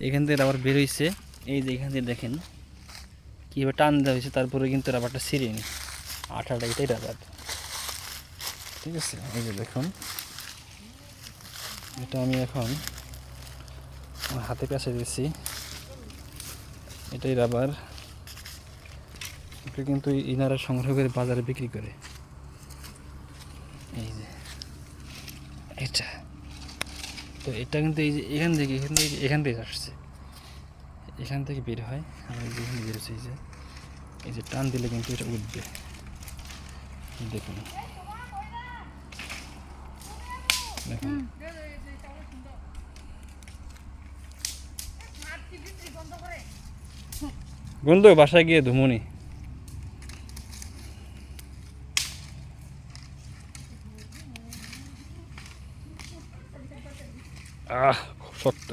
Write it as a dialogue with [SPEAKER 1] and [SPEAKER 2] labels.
[SPEAKER 1] এখান থেকে রাবার বের হয়েছে, এই যে এখান থেকে দেখেন কীভাবে টান দেওয়া হয়েছে, তারপরে কিন্তু রাবারটা ছিঁড়েনি, আঠাটা এটাই রাবার। ঠিক আছে, এই যে দেখুন এটা আমি এখন আমার হাতে পেঁচে দিয়েছি, এটাই রাবার। এটা কিন্তু ইনারা সংগ্রহ করে বাজারে বিক্রি করে। এই যে এটা, তো এটা কিন্তু এই যে এখান থেকে আসছে, এখান থেকে বের হয়, আর যেখানে বেরোচ্ছে এই যে টান দিলে কিন্তু এটা উঠবে। দেখুন দেখুন গন্ধ, বাসায় গিয়ে ধুমনি। খুব শক্ত।